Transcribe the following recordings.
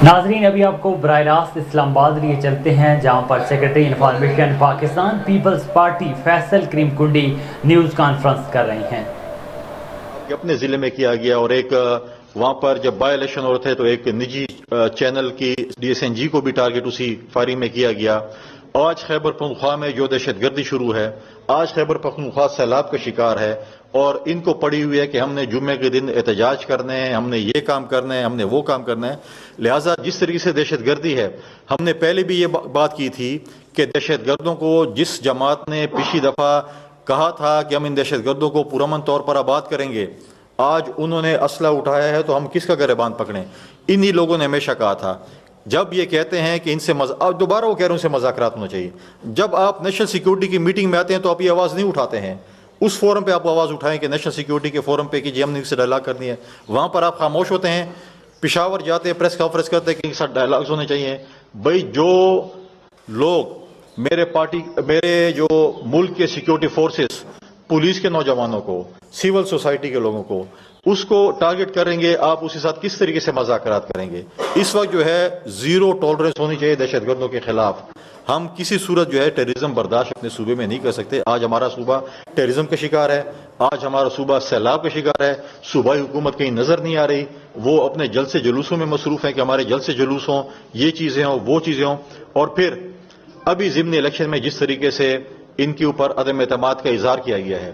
ناظرین ابھی آپ کو براہ راست اسلام آباد لیے چلتے ہیں جہاں پر secretary information Pakistan Peoples Party Faisal Karim Kundi news conference کر رہی ہیں. اپنے ضلع میں کیا گیا اور ایک وہاں پر جب بائی الیکشن ہو رہے تھے تو ایک نجی چینل کی ڈی ایس این جی کو بھی ٹارگٹ اسی فائرنگ میں کیا گیا. آج خیبر پختونخوا میں جو دہشت گردی شروع ہے، آج خیبر پختونخوا سیلاب کا شکار ہے اور ان کو پڑی ہوئی ہے کہ ہم نے جمعے کے دن احتجاج کرنے ہیں، ہم نے یہ کام کرنا ہے، ہم نے وہ کام کرنا ہے. لہٰذا جس طریقے سے دہشت گردی ہے، ہم نے پہلے بھی یہ بات کی تھی کہ دہشت گردوں کو جس جماعت نے پچھلی دفعہ کہا تھا کہ ہم ان دہشت گردوں کو پرامن طور پر آباد کریں گے، آج انہوں نے اسلحہ اٹھایا ہے تو ہم کس کا گریبان پکڑیں. انہی لوگوں نے ہمیشہ کہا تھا، جب یہ کہتے ہیں کہ ان سے دوبارہ وہ کہہ رہے ہیں ان سے مذاکرات ہونا چاہیے. جب آپ نیشنل سیکیورٹی کی میٹنگ میں آتے ہیں تو آپ یہ آواز نہیں اٹھاتے ہیں. اس فورم پہ آپ آواز اٹھائیں کہ نیشنل سیکیورٹی کے فورم پہ کہ جی ہم نے ان سے ڈائلاگ کرنی ہے، وہاں پر آپ خاموش ہوتے ہیں. پشاور جاتے ہیں پریس کانفرنس کرتے ہیں کہ ان کے ساتھ ڈائلاگز ہونے چاہیے. بھائی جو لوگ میرے جو ملک کے سیکیورٹی فورسز، پولیس کے نوجوانوں کو، سول سوسائٹی کے لوگوں کو، اس کو ٹارگٹ کریں گے، آپ اس کے ساتھ کس طریقے سے مذاکرات کریں گے. اس وقت جو ہے زیرو ٹالرنس ہونی چاہیے دہشت گردوں کے خلاف. ہم کسی صورت جو ہے ٹیررزم برداشت اپنے صوبے میں نہیں کر سکتے. آج ہمارا صوبہ ٹیررزم کا شکار ہے، آج ہمارا صوبہ سیلاب کا شکار ہے. صوبائی حکومت کہیں نظر نہیں آ رہی، وہ اپنے جلسے جلوسوں میں مصروف ہیں کہ ہمارے جلسے جلوس ہوں، یہ چیزیں ہوں، وہ چیزیں ہوں. اور پھر ابھی ضمنی الیکشن میں جس طریقے سے ان کے اوپر عدم اعتماد کا اظہار کیا گیا ہے،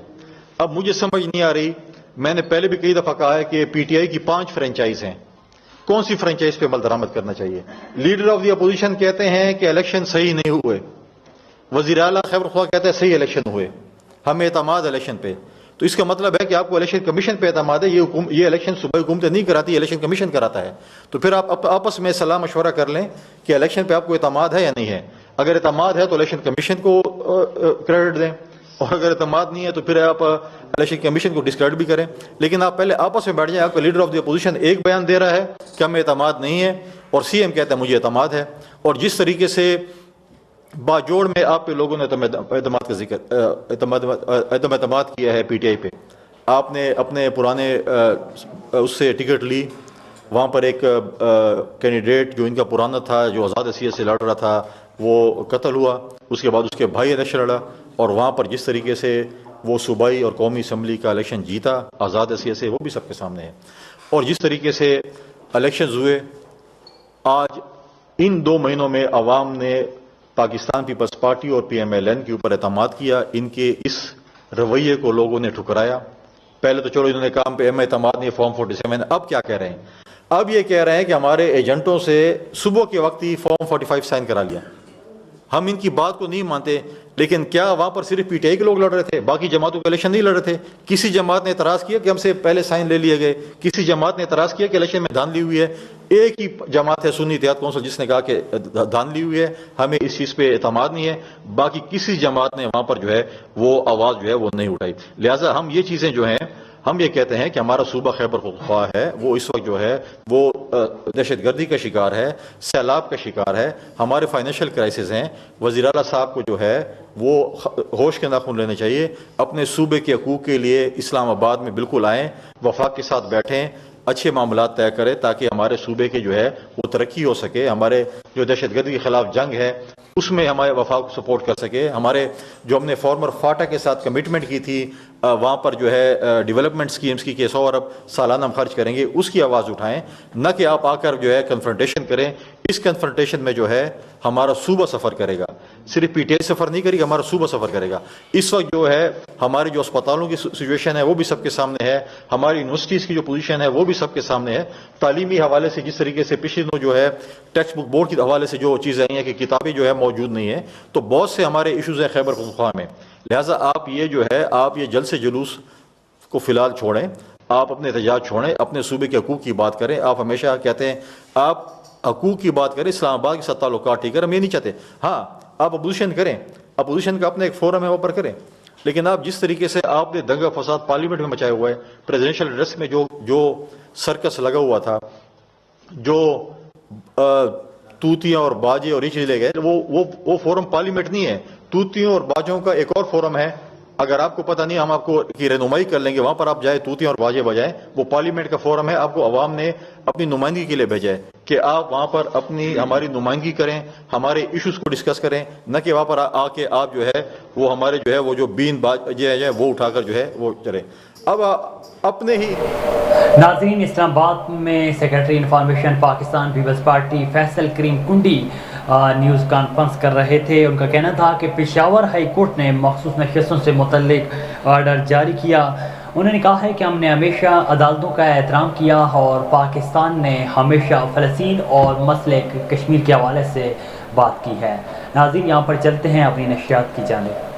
اب مجھے سمجھ نہیں آ رہی. میں نے پہلے بھی کئی دفعہ کہا ہے کہ پی ٹی آئی کی 5 فرنچائز ہیں، کون سی فرنچائز پہ عمل درآمد کرنا چاہیے. لیڈر آف دی اپوزیشن کہتے ہیں کہ الیکشن صحیح نہیں ہوئے، وزیر اعلیٰ خیبر پختونخوا کہتا ہے صحیح الیکشن ہوئے، ہمیں اعتماد الیکشن پہ. تو اس کا مطلب ہے کہ آپ کو الیکشن کمیشن پہ اعتماد ہے. یہ الیکشن صوبائی حکومتیں نہیں کراتی، الیکشن کمیشن کراتا ہے. تو پھر آپ آپس میں صلاح مشورہ کر لیں کہ الیکشن پہ آپ کو اعتماد ہے یا نہیں ہے. اگر اعتماد ہے تو الیکشن کمیشن کو کریڈٹ دیں، اور اگر اعتماد نہیں ہے تو پھر آپ الیکشن کمیشن کو ڈسکریڈٹ بھی کریں. لیکن آپ پہلے آپس میں بیٹھ جائیں. آپ کا لیڈر آف دی اپوزیشن ایک بیان دے رہا ہے کہ ہمیں اعتماد نہیں ہے، اور سی ایم کہتا ہے مجھے اعتماد ہے. اور جس طریقے سے باجوڑ میں آپ پہ لوگوں نے اعتماد کا ذکر اعتماد کیا ہے پی ٹی آئی پہ. آپ نے اپنے پرانے اس سے ٹکٹ لی، وہاں پر ایک کینڈیڈیٹ جو ان کا پرانا تھا، جو آزاد حیثیت سے لڑ رہا تھا، وہ قتل ہوا. اس کے بعد اس کے بھائی الیکشن لڑا، اور وہاں پر جس طریقے سے وہ صوبائی اور قومی اسمبلی کا الیکشن جیتا آزاد حیثیت سے، وہ بھی سب کے سامنے ہے. اور جس طریقے سے الیکشنز ہوئے، آج ان 2 مہینوں میں عوام نے پاکستان پیپلز پارٹی اور پی ایم ایل این کے اوپر اعتماد کیا. ان کے اس رویے کو لوگوں نے ٹھکرایا. پہلے تو چلو انہوں نے کام پہ اعتماد نہیں، فارم 47. اب کیا کہہ رہے ہیں؟ اب یہ کہہ رہے ہیں کہ ہمارے ایجنٹوں سے صبح کے وقت ہی فارم 45 سائن کرا لیا. ہم ان کی بات کو نہیں مانتے، لیکن کیا وہاں پر صرف پی ٹی آئی کے لوگ لڑ رہے تھے؟ باقی جماعتوں کے الیکشن نہیں لڑ رہے تھے؟ کسی جماعت نے اعتراض کیا کہ ہم سے پہلے سائن لے لیے گئے؟ کسی جماعت نے اعتراض کیا کہ الیکشن میں دھاندلی ہوئی ہے؟ ایک ہی جماعت ہے سنی اتحاد کونسل جس نے کہا کہ دھاندلی ہوئی ہے، ہمیں اس چیز پہ اعتماد نہیں ہے. باقی کسی جماعت نے وہاں پر جو ہے وہ آواز جو ہے وہ نہیں اٹھائی. لہٰذا ہم یہ چیزیں جو ہیں، ہم یہ کہتے ہیں کہ ہمارا صوبہ خیبر پختونخوا ہے وہ اس وقت جو ہے وہ دہشت گردی کا شکار ہے، سیلاب کا شکار ہے، ہمارے فائنینشیل کرائسس ہیں. وزیر اعلیٰ صاحب کو جو ہے وہ ہوش کے ناخن لینے چاہیے. اپنے صوبے کے حقوق کے لیے اسلام آباد میں بالکل آئیں، وفاق کے ساتھ بیٹھیں، اچھے معاملات طے کریں تاکہ ہمارے صوبے کی جو ہے وہ ترقی ہو سکے. ہمارے جو دہشت گردی کے خلاف جنگ ہے اس میں ہمارے وفاق کو سپورٹ کر سکے. ہمارے جو ہم نے فارمر فاٹا کے ساتھ کمٹمنٹ کی تھی وہاں پر جو ہے ڈیولپمنٹ سکیمز کی کہ 100 ارب سالانہ ہم خرچ کریں گے، اس کی آواز اٹھائیں، نہ کہ آپ آ کر جو ہے کنفرنٹیشن کریں. اس کنفرنٹیشن میں جو ہے ہمارا صوبہ سفر کرے گا، صرف پی ٹی آئی سفر نہیں کرے گا، ہمارا صوبہ سفر کرے گا. اس وقت جو ہے ہماری جو اسپتالوں کی سچویشن ہے وہ بھی سب کے سامنے ہے، ہماری یونیورسٹیز کی جو پوزیشن ہے وہ بھی سب کے سامنے ہے. تعلیمی حوالے سے جس طریقے سے پچھلے دنوں جو ہے ٹیکسٹ بک بورڈ کے حوالے سے جو چیزیں آئی ہیں کہ کتابیں جو ہے موجود نہیں ہیں، تو بہت سے ہمارے ایشوز ہیں خیبر پختونخوا میں. لہٰذا آپ یہ جو ہے آپ یہ جلسے جلوس کو فی الحال چھوڑیں، آپ اپنے احتجاج چھوڑیں، اپنے صوبے کے حقوق کی بات کریں. آپ ہمیشہ کہتے ہیں آپ حقوق کی بات کریں، اسلام آباد کے ساتھ تعلقات ٹھیک کریں، ہم یہ نہیں چاہتے. ہاں آپ اپوزیشن کریں، اپوزیشن کا اپنا ایک فورم ہے وہ پر کریں، لیکن آپ جس طریقے سے آپ نے دنگا فساد پارلیمنٹ میں مچایا ہوا ہے، پریزیڈنشیل ایڈریس میں جو سرکس لگا ہوا تھا، جو توتیاں اور باجے اور یہ چیز لے گئے، وہ فورم پارلیمنٹ نہیں ہے. توتیوں اور باجوں کا ایک اور فورم ہے اگر آپ کو پتہ نہیں ہم آپ کو کی رہنمائی کر لیں گے, وہاں پر آپ جائیں توتیاں اور باجے بجائیں. وہ پارلیمنٹ کا فورم ہے, آپ کو عوام نے اپنی نمائندگی کے لیے بھیجا ہے کہ آپ وہاں پر ہماری نمائندگی کریں, ہمارے ایشوز کو ڈسکس کریں, نہ کہ وہاں پر آ کے آپ جو ہے وہ ہمارے جو ہے وہ جو بین وہ اٹھا کر جو ہے وہ چلیں. اب اپنے ہی ناظرین, اسلام آباد میں secretary information Pakistan Peoples Party Faisal Karim Kundi news conference کر رہے تھے. ان کا کہنا تھا کہ پشاور ہائی کورٹ نے مخصوص نشستوں سے متعلق آرڈر جاری کیا. انہوں نے کہا ہے کہ ہم نے ہمیشہ عدالتوں کا احترام کیا اور پاکستان نے ہمیشہ فلسطین اور مسئلہ کشمیر کے حوالے سے بات کی ہے. ناظرین, یہاں پر چلتے ہیں اپنی نشریات کی جانب.